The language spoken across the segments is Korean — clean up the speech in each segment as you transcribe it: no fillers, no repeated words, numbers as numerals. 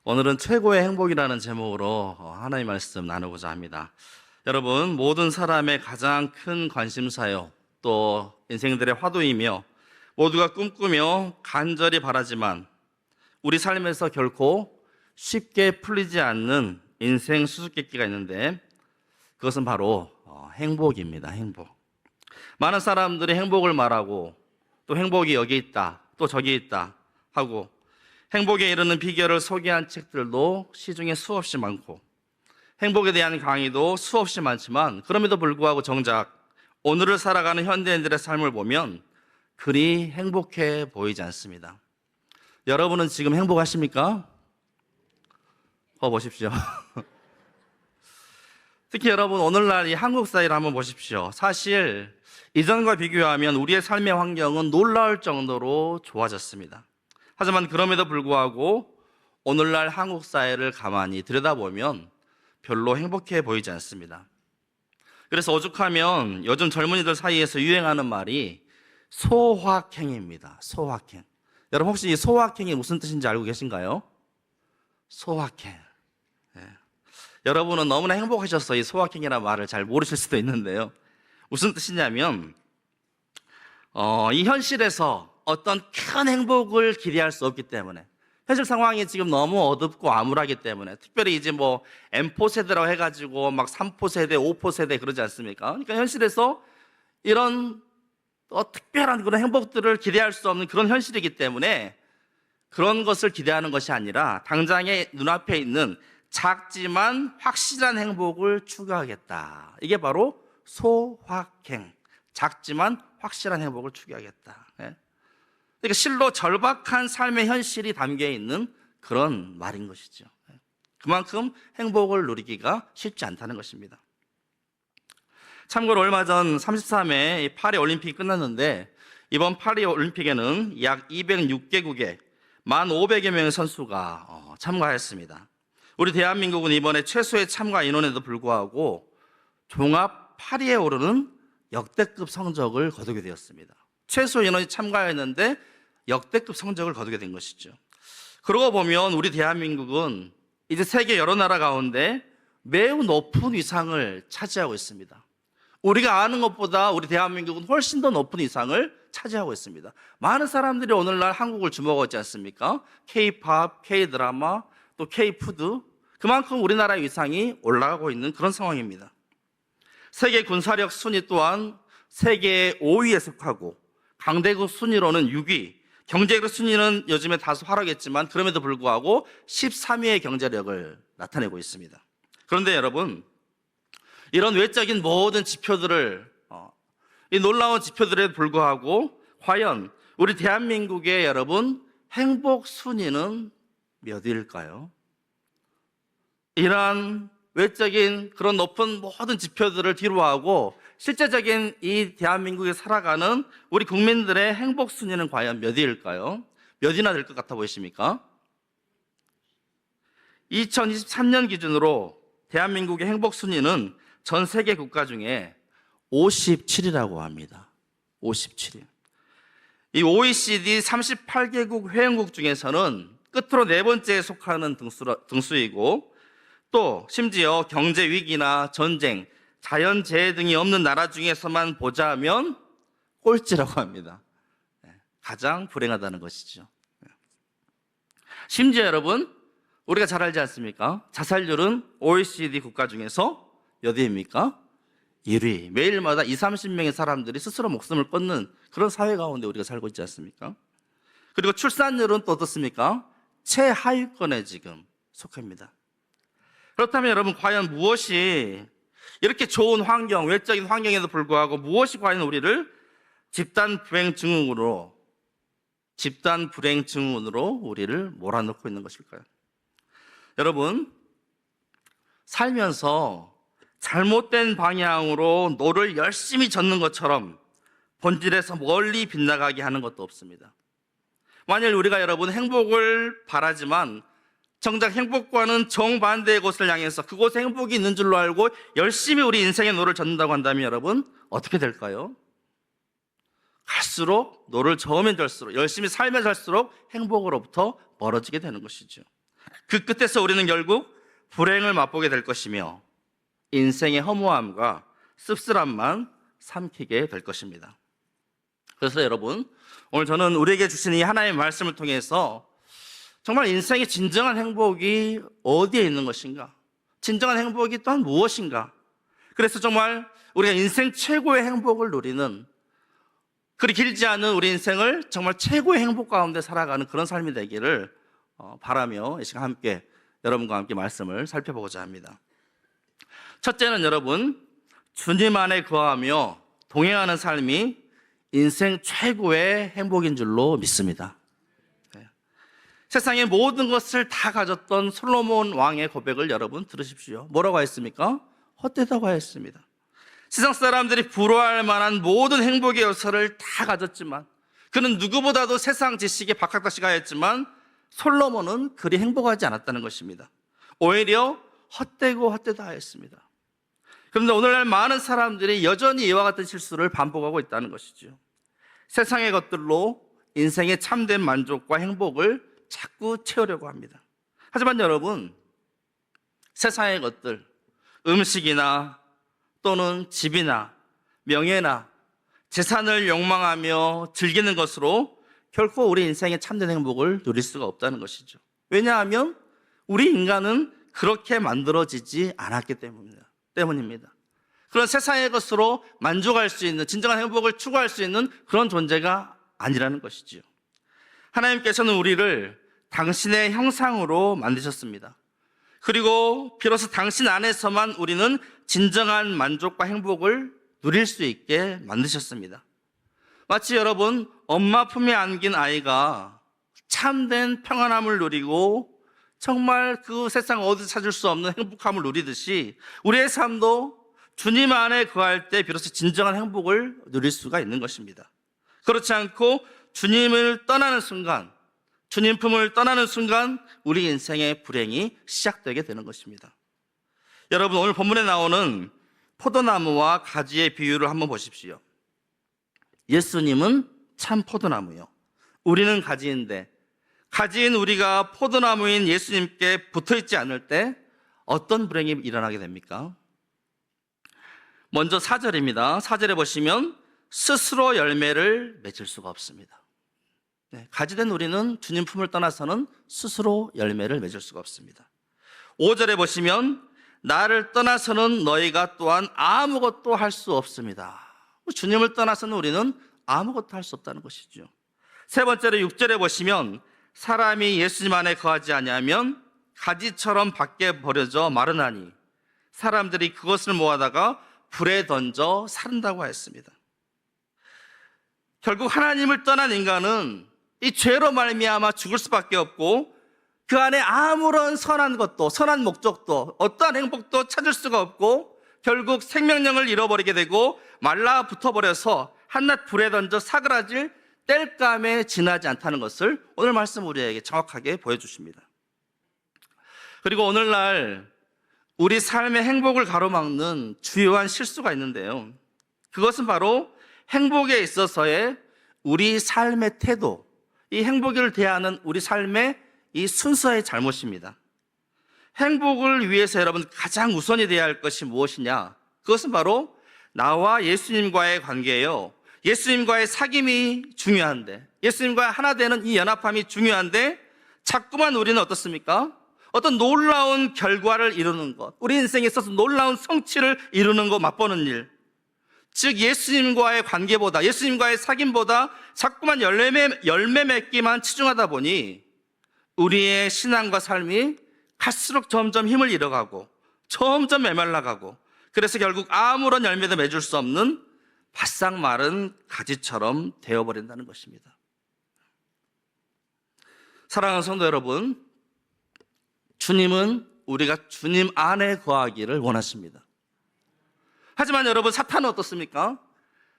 오늘은 최고의 행복이라는 제목으로 하나님의 말씀 나누고자 합니다. 여러분, 모든 사람의 가장 큰 관심사요, 또 인생들의 화두이며 모두가 꿈꾸며 간절히 바라지만 우리 삶에서 결코 쉽게 풀리지 않는 인생 수수께끼가 있는데, 그것은 바로 행복입니다. 행복. 많은 사람들이 행복을 말하고, 또 행복이 여기 있다, 또 저기 있다 하고, 행복에 이르는 비결을 소개한 책들도 시중에 수없이 많고, 행복에 대한 강의도 수없이 많지만, 그럼에도 불구하고 정작 오늘을 살아가는 현대인들의 삶을 보면 그리 행복해 보이지 않습니다. 여러분은 지금 행복하십니까? 보십시오. 특히 여러분, 오늘날 이 한국 사회를 한번 보십시오. 사실 이전과 비교하면 우리의 삶의 환경은 놀라울 정도로 좋아졌습니다. 하지만 그럼에도 불구하고 오늘날 한국 사회를 가만히 들여다보면 별로 행복해 보이지 않습니다. 그래서 오죽하면 요즘 젊은이들 사이에서 유행하는 말이 소확행입니다. 소확행. 여러분, 혹시 이 소확행이 무슨 뜻인지 알고 계신가요? 소확행. 여러분은 너무나 행복하셔서 이 소확행이라는 말을 잘 모르실 수도 있는데요, 무슨 뜻이냐면 이 현실에서 어떤 큰 행복을 기대할 수 없기 때문에, 현실 상황이 지금 너무 어둡고 암울하기 때문에, 특별히 이제 뭐 M4 세대라고 해가지고 막 3포 세대, 5포 세대 그러지 않습니까? 그러니까 현실에서 이런 특별한 그런 행복들을 기대할 수 없는 그런 현실이기 때문에 그런 것을 기대하는 것이 아니라 당장에 눈앞에 있는 작지만 확실한 행복을 추구하겠다. 이게 바로 소확행. 작지만 확실한 행복을 추구하겠다. 그러니까 실로 절박한 삶의 현실이 담겨 있는 그런 말인 것이죠. 그만큼 행복을 누리기가 쉽지 않다는 것입니다. 참고로 얼마 전 33회 파리 올림픽이 끝났는데, 이번 파리 올림픽에는 약 206개국의 1,500여 명의 선수가 참가했습니다. 우리 대한민국은 이번에 최소의 참가 인원에도 불구하고 종합 8위에 오르는 역대급 성적을 거두게 되었습니다. 최소 인원이 참가했는데 역대급 성적을 거두게 된 것이죠. 그러고 보면 우리 대한민국은 이제 세계 여러 나라 가운데 매우 높은 위상을 차지하고 있습니다. 우리가 아는 것보다 우리 대한민국은 훨씬 더 높은 위상을 차지하고 있습니다. 많은 사람들이 오늘날 한국을 주목하고 있지 않습니까? K-팝, K-드라마, 또 K-푸드, 그만큼 우리나라의 위상이 올라가고 있는 그런 상황입니다. 세계 군사력 순위 또한 세계 5위에 속하고, 강대국 순위로는 6위, 경제력 순위는 요즘에 다소 하락했지만 그럼에도 불구하고 13위의 경제력을 나타내고 있습니다. 그런데 여러분, 이런 외적인 모든 지표들을, 이 놀라운 지표들에 불구하고 과연 우리 대한민국의 여러분 행복 순위는 몇 위일까요? 이러한 외적인 그런 높은 모든 지표들을 뒤로하고 실제적인 이 대한민국에 살아가는 우리 국민들의 행복 순위는 과연 몇 위일까요? 몇 위나 될 것 같아 보이십니까? 2023년 기준으로 대한민국의 행복 순위는 전 세계 국가 중에 57위라고 합니다. 57위. 이 OECD 38개국 회원국 중에서는 끝으로 네 번째에 속하는 등수이고, 또 심지어 경제 위기나 전쟁, 자연재해 등이 없는 나라 중에서만 보자면 꼴찌라고 합니다. 가장 불행하다는 것이죠. 심지어 여러분, 우리가 잘 알지 않습니까? 자살률은 OECD 국가 중에서 몇 위입니까? 1위. 매일마다 20-30명의 사람들이 스스로 목숨을 끊는 그런 사회 가운데 우리가 살고 있지 않습니까? 그리고 출산율은 또 어떻습니까? 최하위권에 지금 속합니다. 그렇다면 여러분, 과연 무엇이 이렇게 좋은 환경, 외적인 환경에도 불구하고 무엇이 과연 우리를 집단 불행 증후군으로 우리를 몰아넣고 있는 것일까요? 여러분, 살면서 잘못된 방향으로 노를 열심히 젓는 것처럼 본질에서 멀리 빗나가게 하는 것도 없습니다. 만일 우리가 여러분 행복을 바라지만 정작 행복과는 정반대의 곳을 향해서 그곳에 행복이 있는 줄로 알고 열심히 우리 인생의 노를 젓는다고 한다면 여러분 어떻게 될까요? 갈수록 노를 저으면 절수록, 열심히 살면 살수록 행복으로부터 멀어지게 되는 것이죠. 그 끝에서 우리는 결국 불행을 맛보게 될 것이며 인생의 허무함과 씁쓸함만 삼키게 될 것입니다. 그래서 여러분, 오늘 저는 우리에게 주신 이 하나님의 말씀을 통해서 정말 인생의 진정한 행복이 어디에 있는 것인가? 진정한 행복이 또한 무엇인가? 그래서 정말 우리가 인생 최고의 행복을 누리는, 그리 길지 않은 우리 인생을 정말 최고의 행복 가운데 살아가는 그런 삶이 되기를 바라며 이 시간 함께 여러분과 함께 말씀을 살펴보고자 합니다. 첫째는 여러분, 주님 안에 거하며 동행하는 삶이 인생 최고의 행복인 줄로 믿습니다. 세상의 모든 것을 다 가졌던 솔로몬 왕의 고백을 여러분 들으십시오. 뭐라고 했습니까? 헛되다고 했습니다. 세상 사람들이 부러워할 만한 모든 행복의 요소를 다 가졌지만, 그는 누구보다도 세상 지식에 박학다식하였지만 솔로몬은 그리 행복하지 않았다는 것입니다. 오히려 헛되고 헛되다 하였습니다. 그런데 오늘날 많은 사람들이 여전히 이와 같은 실수를 반복하고 있다는 것이죠. 세상의 것들로 인생의 참된 만족과 행복을 자꾸 채우려고 합니다. 하지만 여러분, 세상의 것들, 음식이나 또는 집이나 명예나 재산을 욕망하며 즐기는 것으로 결코 우리 인생의 참된 행복을 누릴 수가 없다는 것이죠. 왜냐하면 우리 인간은 그렇게 만들어지지 않았기 때문입니다. 그런 세상의 것으로 만족할 수 있는, 진정한 행복을 추구할 수 있는 그런 존재가 아니라는 것이죠. 하나님께서는 우리를 당신의 형상으로 만드셨습니다. 그리고 비로소 당신 안에서만 우리는 진정한 만족과 행복을 누릴 수 있게 만드셨습니다. 마치 여러분, 엄마 품에 안긴 아이가 참된 평안함을 누리고 정말 그 세상 어디서 찾을 수 없는 행복함을 누리듯이 우리의 삶도 주님 안에 거할 때 비로소 진정한 행복을 누릴 수가 있는 것입니다. 그렇지 않고 주님을 떠나는 순간, 주님 품을 떠나는 순간 우리 인생의 불행이 시작되게 되는 것입니다. 여러분, 오늘 본문에 나오는 포도나무와 가지의 비유를 한번 보십시오. 예수님은 참 포도나무요, 우리는 가지인데, 가지인 우리가 포도나무인 예수님께 붙어있지 않을 때 어떤 불행이 일어나게 됩니까? 먼저 4절입니다. 4절에 보시면 스스로 열매를 맺을 수가 없습니다. 가지된 우리는 주님 품을 떠나서는 스스로 열매를 맺을 수가 없습니다. 5절에 보시면 나를 떠나서는 너희가 또한 아무것도 할 수 없습니다. 주님을 떠나서는 우리는 아무것도 할 수 없다는 것이죠. 세 번째로 6절에 보시면 사람이 예수님 안에 거하지 아니하면 가지처럼 밖에 버려져 마르나니 사람들이 그것을 모아다가 불에 던져 사른다고 하였습니다. 결국 하나님을 떠난 인간은 이 죄로 말미암아 죽을 수밖에 없고 그 안에 아무런 선한 것도, 선한 목적도, 어떠한 행복도 찾을 수가 없고 결국 생명력을 잃어버리게 되고 말라붙어버려서 한낱 불에 던져 사그라질 땔감에 지나지 않다는 것을 오늘 말씀 우리에게 정확하게 보여주십니다. 그리고 오늘날 우리 삶의 행복을 가로막는 주요한 실수가 있는데요, 그것은 바로 행복에 있어서의 우리 삶의 태도, 이 행복을 대하는 우리 삶의 이 순서의 잘못입니다. 행복을 위해서 여러분 가장 우선이 되어야 할 것이 무엇이냐? 그것은 바로 나와 예수님과의 관계예요. 예수님과의 사귐이 중요한데, 예수님과 하나 되는 이 연합함이 중요한데 자꾸만 우리는 어떻습니까? 어떤 놀라운 결과를 이루는 것, 우리 인생에 있어서 놀라운 성취를 이루는 것, 맛보는 일, 즉 예수님과의 관계보다, 예수님과의 사귐보다 자꾸만 열매 맺기만 치중하다 보니 우리의 신앙과 삶이 갈수록 점점 힘을 잃어가고 점점 메말라가고, 그래서 결국 아무런 열매도 맺을 수 없는 바싹 마른 가지처럼 되어버린다는 것입니다. 사랑하는 성도 여러분, 주님은 우리가 주님 안에 거하기를 원하십니다. 하지만 여러분, 사탄은 어떻습니까?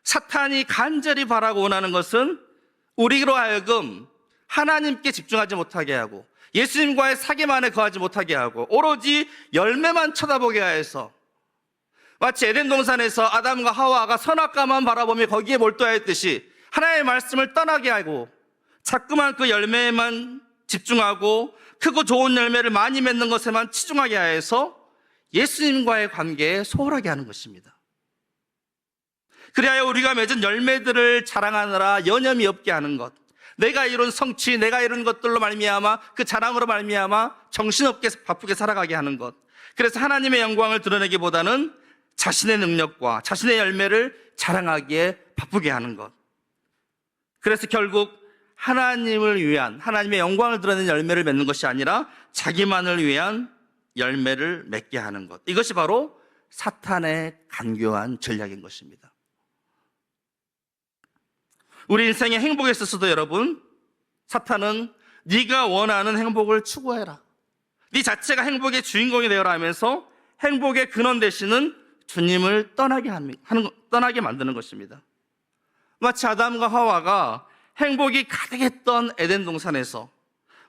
사탄이 간절히 바라고 원하는 것은 우리로 하여금 하나님께 집중하지 못하게 하고 예수님과의 사귐 안에 거하지 못하게 하고 오로지 열매만 쳐다보게 해서, 마치 에덴 동산에서 아담과 하와가 선악과만 바라보며 거기에 몰두하였듯이 하나님의 말씀을 떠나게 하고 자꾸만 그 열매만 집중하고 크고 좋은 열매를 많이 맺는 것에만 치중하게 하여서 예수님과의 관계에 소홀하게 하는 것입니다. 그리하여 우리가 맺은 열매들을 자랑하느라 여념이 없게 하는 것, 내가 이룬 성취, 내가 이룬 것들로 말미암아 그 자랑으로 말미암아 정신없게 바쁘게 살아가게 하는 것, 그래서 하나님의 영광을 드러내기보다는 자신의 능력과 자신의 열매를 자랑하기에 바쁘게 하는 것, 그래서 결국 하나님을 위한, 하나님의 영광을 드러내는 열매를 맺는 것이 아니라 자기만을 위한 열매를 맺게 하는 것, 이것이 바로 사탄의 간교한 전략인 것입니다. 우리 인생의 행복에 있어서도 여러분, 사탄은 네가 원하는 행복을 추구해라, 네 자체가 행복의 주인공이 되어라 하면서 행복의 근원 되시는 주님을 떠나게 만드는 것입니다. 마치 아담과 하와가 행복이 가득했던 에덴 동산에서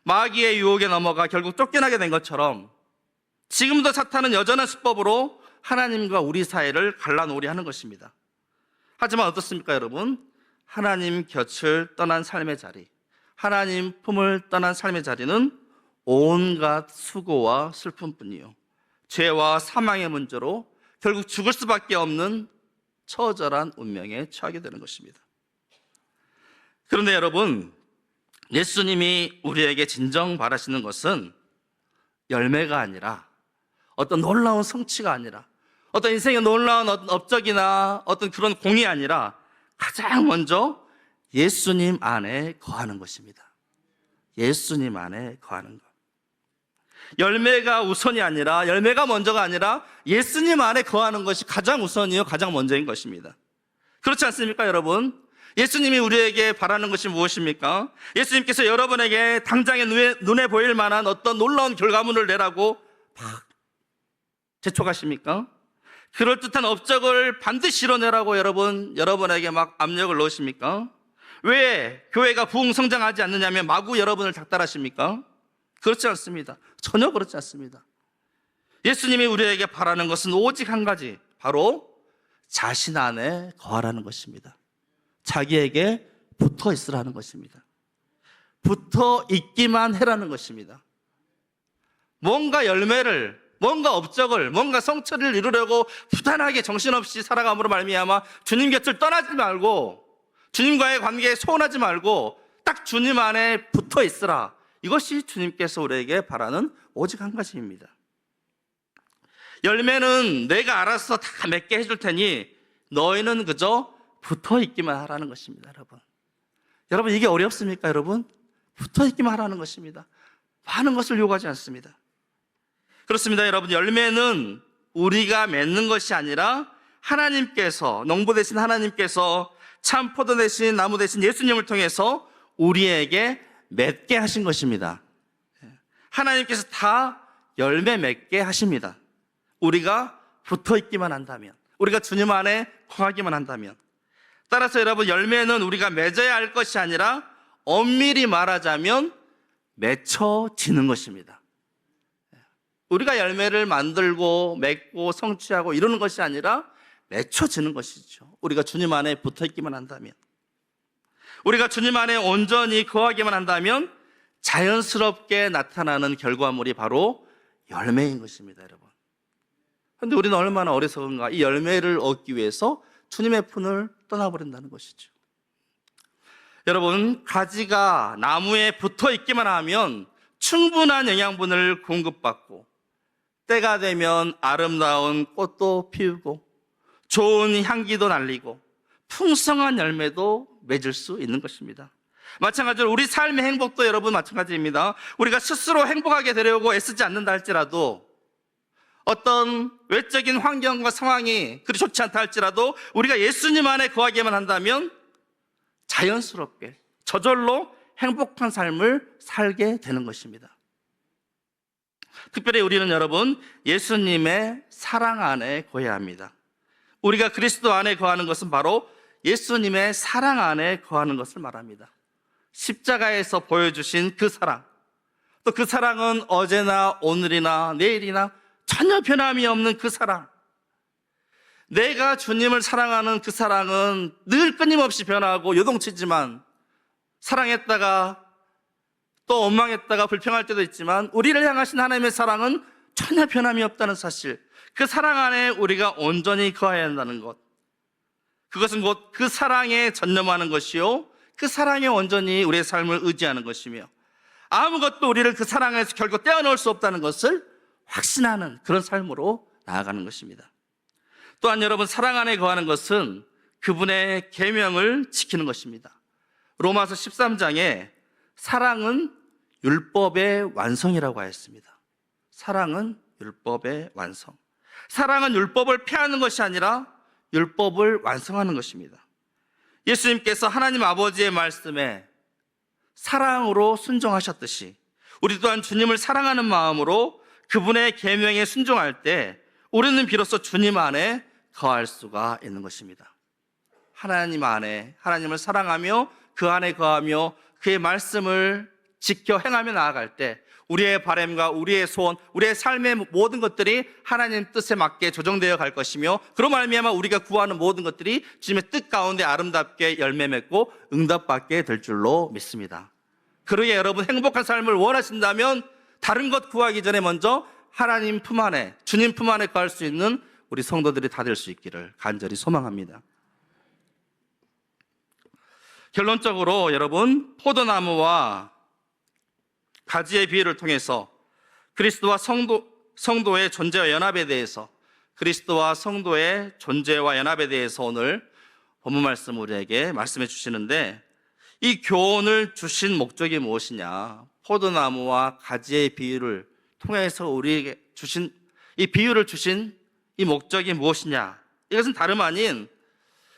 마귀의 유혹에 넘어가 결국 쫓겨나게 된 것처럼 지금도 사탄은 여전한 수법으로 하나님과 우리 사이를 갈라놓으려 하는 것입니다. 하지만 어떻습니까 여러분? 하나님 곁을 떠난 삶의 자리, 하나님 품을 떠난 삶의 자리는 온갖 수고와 슬픔뿐이요, 죄와 사망의 문제로 결국 죽을 수밖에 없는 처절한 운명에 처하게 되는 것입니다. 그런데 여러분, 예수님이 우리에게 진정 바라시는 것은 열매가 아니라, 어떤 놀라운 성취가 아니라, 어떤 인생의 놀라운 어떤 업적이나 어떤 그런 공이 아니라 가장 먼저 예수님 안에 거하는 것입니다. 예수님 안에 거하는 것. 열매가 우선이 아니라, 열매가 먼저가 아니라 예수님 안에 거하는 것이 가장 우선이요, 가장 먼저인 것입니다. 그렇지 않습니까 여러분? 예수님이 우리에게 바라는 것이 무엇입니까? 예수님께서 여러분에게 당장에 눈에 보일 만한 어떤 놀라운 결과물을 내라고 막 재촉하십니까? 그럴듯한 업적을 반드시 이뤄내라고 여러분에게 막 압력을 넣으십니까? 왜 교회가 부흥성장하지 않느냐면 마구 여러분을 닥달하십니까? 그렇지 않습니다. 전혀 그렇지 않습니다. 예수님이 우리에게 바라는 것은 오직 한 가지, 바로 자신 안에 거하라는 것입니다. 자기에게 붙어 있으라는 것입니다. 붙어 있기만 해라는 것입니다. 뭔가 열매를, 뭔가 업적을, 뭔가 성취를 이루려고 부단하게 정신없이 살아감으로 말미암아 주님 곁을 떠나지 말고, 주님과의 관계에 소원하지 말고 딱 주님 안에 붙어 있으라, 이것이 주님께서 우리에게 바라는 오직 한 가지입니다. 열매는 내가 알아서 다 맺게 해줄 테니 너희는 그저 붙어 있기만 하라는 것입니다. 여러분 이게 어렵습니까 여러분? 붙어 있기만 하라는 것입니다. 많은 것을 요구하지 않습니다. 그렇습니다 여러분. 열매는 우리가 맺는 것이 아니라 하나님께서, 농부 되신 하나님께서 참 포도 되신 나무 되신 예수님을 통해서 우리에게 맺게 하신 것입니다. 하나님께서 다 열매 맺게 하십니다. 우리가 붙어 있기만 한다면, 우리가 주님 안에 거하기만 한다면. 따라서 여러분, 열매는 우리가 맺어야 할 것이 아니라 엄밀히 말하자면 맺혀지는 것입니다. 우리가 열매를 만들고 맺고 성취하고 이루는 것이 아니라 맺혀지는 것이죠. 우리가 주님 안에 붙어 있기만 한다면, 우리가 주님 안에 온전히 거하기만 한다면 자연스럽게 나타나는 결과물이 바로 열매인 것입니다 여러분. 그런데 우리는 얼마나 어리석은가, 이 열매를 얻기 위해서 주님의 품을 떠나버린다는 것이죠. 여러분, 가지가 나무에 붙어 있기만 하면 충분한 영양분을 공급받고 때가 되면 아름다운 꽃도 피우고 좋은 향기도 날리고 풍성한 열매도 맺을 수 있는 것입니다. 마찬가지로 우리 삶의 행복도 여러분 마찬가지입니다. 우리가 스스로 행복하게 되려고 애쓰지 않는다 할지라도, 어떤 외적인 환경과 상황이 그리 좋지 않다 할지라도 우리가 예수님 안에 거하기만 한다면 자연스럽게 저절로 행복한 삶을 살게 되는 것입니다. 특별히 우리는 여러분 예수님의 사랑 안에 거해야 합니다. 우리가 그리스도 안에 거하는 것은 바로 예수님의 사랑 안에 거하는 것을 말합니다. 십자가에서 보여주신 그 사랑, 또 그 사랑은 어제나 오늘이나 내일이나 전혀 변함이 없는 그 사랑, 내가 주님을 사랑하는 그 사랑은 늘 끊임없이 변하고 요동치지만, 사랑했다가 또 원망했다가 불평할 때도 있지만 우리를 향하신 하나님의 사랑은 전혀 변함이 없다는 사실, 그 사랑 안에 우리가 온전히 거해야 한다는 것, 그것은 곧 그 사랑에 전념하는 것이요, 그 사랑에 온전히 우리의 삶을 의지하는 것이며, 아무것도 우리를 그 사랑에서 결코 떼어놓을 수 없다는 것을 확신하는 그런 삶으로 나아가는 것입니다. 또한 여러분, 사랑 안에 거하는 것은 그분의 계명을 지키는 것입니다. 로마서 13장에 사랑은 율법의 완성이라고 하였습니다. 사랑은 율법의 완성. 사랑은 율법을 폐하는 것이 아니라 율법을 완성하는 것입니다. 예수님께서 하나님 아버지의 말씀에 사랑으로 순종하셨듯이 우리 또한 주님을 사랑하는 마음으로 그분의 계명에 순종할 때 우리는 비로소 주님 안에 거할 수가 있는 것입니다. 하나님 안에, 하나님을 사랑하며 그 안에 거하며 그의 말씀을 지켜 행하며 나아갈 때 우리의 바람과 우리의 소원, 우리의 삶의 모든 것들이 하나님 뜻에 맞게 조정되어 갈 것이며, 그로 말미암아 우리가 구하는 모든 것들이 주님의 뜻 가운데 아름답게 열매 맺고 응답받게 될 줄로 믿습니다. 그러기에 여러분, 행복한 삶을 원하신다면 다른 것 구하기 전에 먼저 하나님 품 안에, 주님 품 안에 거할 수 있는 우리 성도들이 다 될 수 있기를 간절히 소망합니다. 결론적으로 여러분, 포도나무와 가지의 비유를 통해서 그리스도와 성도의 존재와 연합에 대해서, 그리스도와 성도의 존재와 연합에 대해서 오늘 본문 말씀 우리에게 말씀해 주시는데, 이 교훈을 주신 목적이 무엇이냐? 포도나무와 가지의 비유를 통해서 우리에게 주신 이 비유를 주신 이 목적이 무엇이냐? 이것은 다름 아닌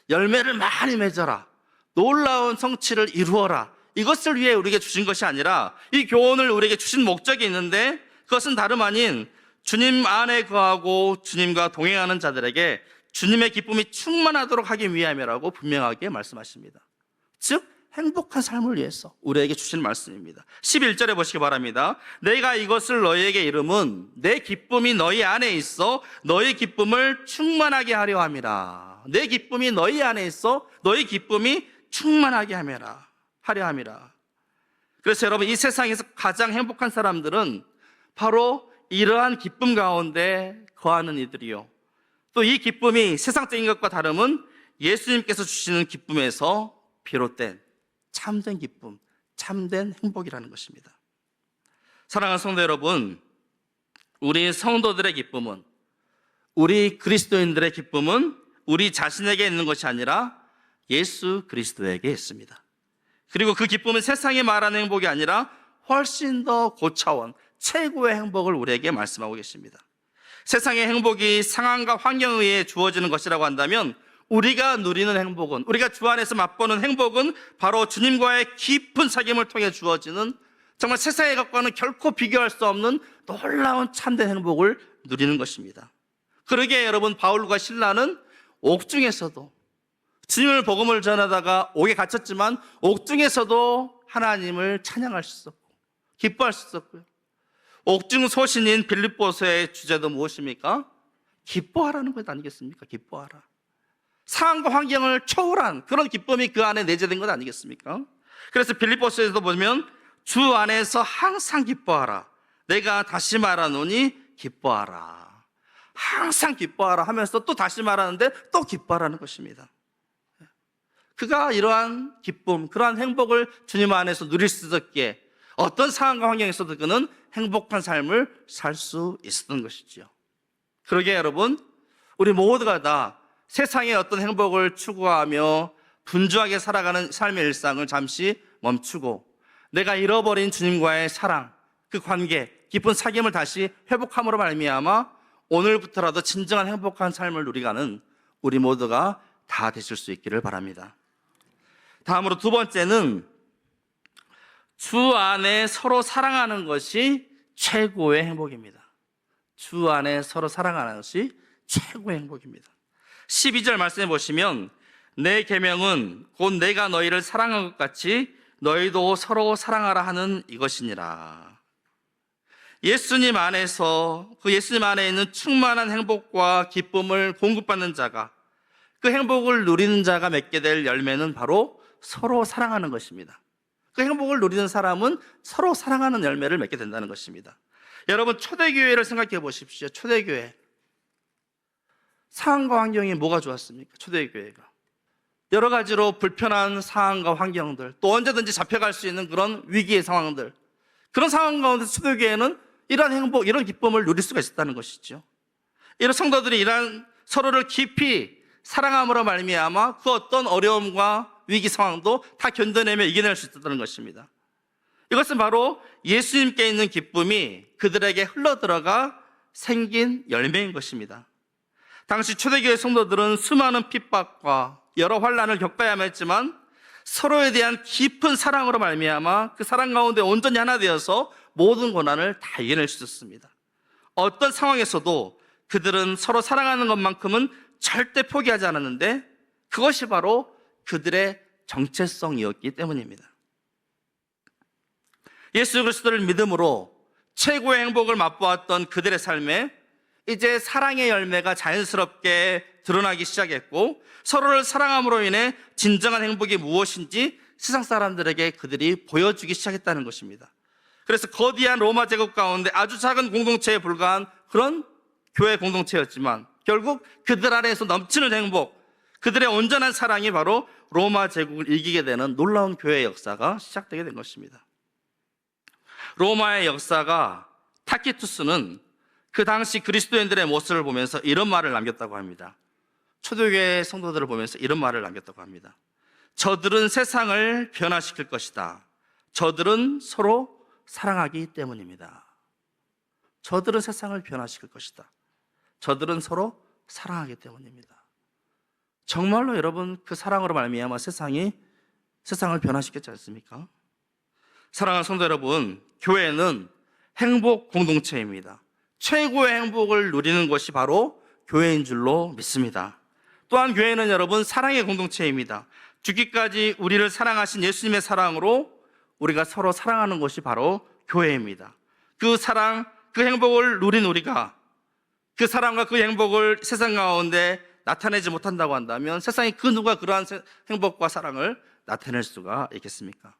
열매를 많이 맺어라, 놀라운 성취를 이루어라, 이것을 위해 우리에게 주신 것이 아니라, 이 교훈을 우리에게 주신 목적이 있는데 그것은 다름 아닌 주님 안에 거하고 주님과 동행하는 자들에게 주님의 기쁨이 충만하도록 하기 위함이라고 분명하게 말씀하십니다. 즉 행복한 삶을 위해서 우리에게 주신 말씀입니다. 11절에 보시기 바랍니다. 내가 이것을 너희에게 이름은 내 기쁨이 너희 안에 있어 너희 기쁨을 충만하게 하려 함이라. 내 기쁨이 너희 안에 있어 너희 기쁨이 충만하게 하려 함이라. 그래서 여러분, 이 세상에서 가장 행복한 사람들은 바로 이러한 기쁨 가운데 거하는 이들이요, 또 이 기쁨이 세상적인 것과 다름은 예수님께서 주시는 기쁨에서 비롯된 참된 기쁨, 참된 행복이라는 것입니다. 사랑하는 성도 여러분, 우리 성도들의 기쁨은, 우리 그리스도인들의 기쁨은 우리 자신에게 있는 것이 아니라 예수 그리스도에게 있습니다. 그리고 그 기쁨은 세상이 말하는 행복이 아니라 훨씬 더 고차원, 최고의 행복을 우리에게 말씀하고 계십니다. 세상의 행복이 상황과 환경에 의해 주어지는 것이라고 한다면 우리가 누리는 행복은, 우리가 주 안에서 맛보는 행복은 바로 주님과의 깊은 사귐을 통해 주어지는 정말 세상의 것과는 결코 비교할 수 없는 놀라운 참된 행복을 누리는 것입니다. 그러기에 여러분, 바울과 실라는 옥중에서도 주님을 복음을 전하다가 옥에 갇혔지만 옥중에서도 하나님을 찬양할 수 있었고 기뻐할 수 있었고요. 옥중 소신인 빌립보서의 주제도 무엇입니까? 기뻐하라는 것 아니겠습니까? 기뻐하라. 상황과 환경을 초월한 그런 기쁨이 그 안에 내재된 것 아니겠습니까? 그래서 빌립보서에도 보면 주 안에서 항상 기뻐하라. 내가 다시 말하노니 기뻐하라. 항상 기뻐하라 하면서 또 다시 말하는데 또 기뻐하라는 것입니다. 그가 이러한 기쁨, 그러한 행복을 주님 안에서 누릴 수 있었기에 어떤 상황과 환경에서도 그는 행복한 삶을 살 수 있었던 것이지요. 그러기에 여러분, 우리 모두가 다 세상의 어떤 행복을 추구하며 분주하게 살아가는 삶의 일상을 잠시 멈추고 내가 잃어버린 주님과의 사랑, 그 관계, 깊은 사귐을 다시 회복함으로 말미암아 오늘부터라도 진정한 행복한 삶을 누리가는 우리 모두가 다 되실 수 있기를 바랍니다. 다음으로 두 번째는 주 안에 서로 사랑하는 것이 최고의 행복입니다. 주 안에 서로 사랑하는 것이 최고의 행복입니다. 12절 말씀해 보시면 내 계명은 곧 내가 너희를 사랑한 것 같이 너희도 서로 사랑하라 하는 이것이니라. 예수님 안에서, 그 예수님 안에 있는 충만한 행복과 기쁨을 공급받는 자가, 그 행복을 누리는 자가 맺게 될 열매는 바로 서로 사랑하는 것입니다. 그 행복을 누리는 사람은 서로 사랑하는 열매를 맺게 된다는 것입니다. 여러분, 초대교회를 생각해 보십시오. 초대교회. 상황과 환경이 뭐가 좋았습니까? 초대교회가. 여러 가지로 불편한 상황과 환경들, 또 언제든지 잡혀갈 수 있는 그런 위기의 상황들, 그런 상황 가운데 초대교회는 이러한 행복, 이런 기쁨을 누릴 수가 있었다는 것이죠. 이런 성도들이 이러한 서로를 깊이 사랑함으로 말미암아 그 어떤 어려움과 위기 상황도 다 견뎌내며 이겨낼 수 있었다는 것입니다. 이것은 바로 예수님께 있는 기쁨이 그들에게 흘러들어가 생긴 열매인 것입니다. 당시 초대교회 성도들은 수많은 핍박과 여러 환난을 겪어야만 했지만 서로에 대한 깊은 사랑으로 말미암아 그 사랑 가운데 온전히 하나 되어서 모든 고난을 다 이겨낼 수 있었습니다. 어떤 상황에서도 그들은 서로 사랑하는 것만큼은 절대 포기하지 않았는데 그것이 바로 그들의 정체성이었기 때문입니다. 예수 그리스도를 믿음으로 최고의 행복을 맛보았던 그들의 삶에 이제 사랑의 열매가 자연스럽게 드러나기 시작했고 서로를 사랑함으로 인해 진정한 행복이 무엇인지 세상 사람들에게 그들이 보여주기 시작했다는 것입니다. 그래서 거대한 로마 제국 가운데 아주 작은 공동체에 불과한 그런 교회 공동체였지만 결국 그들 안에서 넘치는 행복, 그들의 온전한 사랑이 바로 로마 제국을 이기게 되는 놀라운 교회의 역사가 시작되게 된 것입니다. 로마의 역사가 타키투스는 그 당시 그리스도인들의 모습을 보면서 이런 말을 남겼다고 합니다. 초대교회 성도들을 보면서 이런 말을 남겼다고 합니다. 저들은 세상을 변화시킬 것이다. 저들은 서로 사랑하기 때문입니다. 저들은 세상을 변화시킬 것이다. 저들은 서로 사랑하기 때문입니다. 정말로 여러분, 그 사랑으로 말미암아 세상을 변화시켰지 않습니까? 사랑하는 성도 여러분, 교회는 행복 공동체입니다. 최고의 행복을 누리는 것이 바로 교회인 줄로 믿습니다. 또한 교회는 여러분 사랑의 공동체입니다. 죽기까지 우리를 사랑하신 예수님의 사랑으로 우리가 서로 사랑하는 것이 바로 교회입니다. 그 사랑, 그 행복을 누린 우리가 그 사랑과 그 행복을 세상 가운데 나타내지 못한다고 한다면 세상에 그 누가 그러한 행복과 사랑을 나타낼 수가 있겠습니까?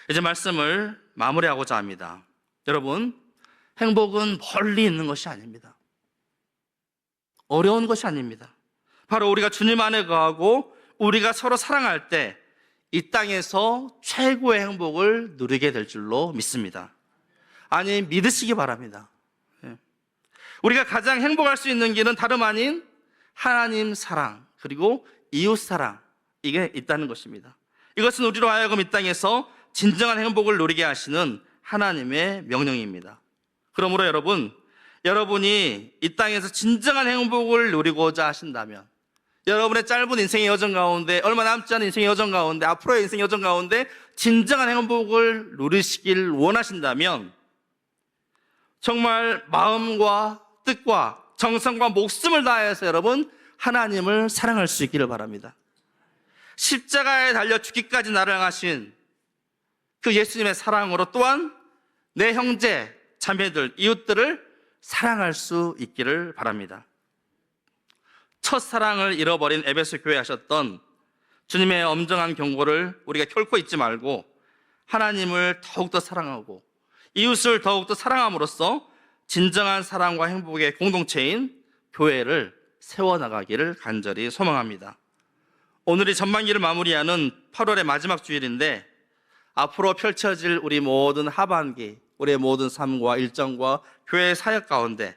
이제 말씀을 마무리하고자 합니다. 여러분, 행복은 멀리 있는 것이 아닙니다. 어려운 것이 아닙니다. 바로 우리가 주님 안에 거하고 우리가 서로 사랑할 때 이 땅에서 최고의 행복을 누리게 될 줄로 믿습니다. 아니, 믿으시기 바랍니다. 우리가 가장 행복할 수 있는 길은 다름 아닌 하나님 사랑 그리고 이웃 사랑, 이게 있다는 것입니다. 이것은 우리로 하여금 이 땅에서 진정한 행복을 누리게 하시는 하나님의 명령입니다. 그러므로 여러분이 이 땅에서 진정한 행복을 누리고자 하신다면, 여러분의 짧은 인생의 여정 가운데, 얼마 남지 않은 인생의 여정 가운데, 앞으로의 인생의 여정 가운데 진정한 행복을 누리시길 원하신다면 정말 마음과 뜻과 정성과 목숨을 다해서 여러분 하나님을 사랑할 수 있기를 바랍니다. 십자가에 달려 죽기까지 나를 향하신 그 예수님의 사랑으로 또한 내 형제, 자매들, 이웃들을 사랑할 수 있기를 바랍니다. 첫사랑을 잃어버린 에베소 교회 하셨던 주님의 엄정한 경고를 우리가 결코 잊지 말고 하나님을 더욱더 사랑하고 이웃을 더욱더 사랑함으로써 진정한 사랑과 행복의 공동체인 교회를 세워나가기를 간절히 소망합니다. 오늘이 전반기를 마무리하는 8월의 마지막 주일인데 앞으로 펼쳐질 우리 모든 하반기, 우리의 모든 삶과 일정과 교회의 사역 가운데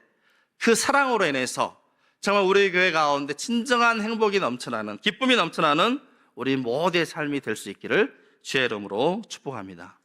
그 사랑으로 인해서 정말 우리 교회 가운데 진정한 행복이 넘쳐나는, 기쁨이 넘쳐나는 우리 모두의 삶이 될 수 있기를 주의 이름으로 축복합니다.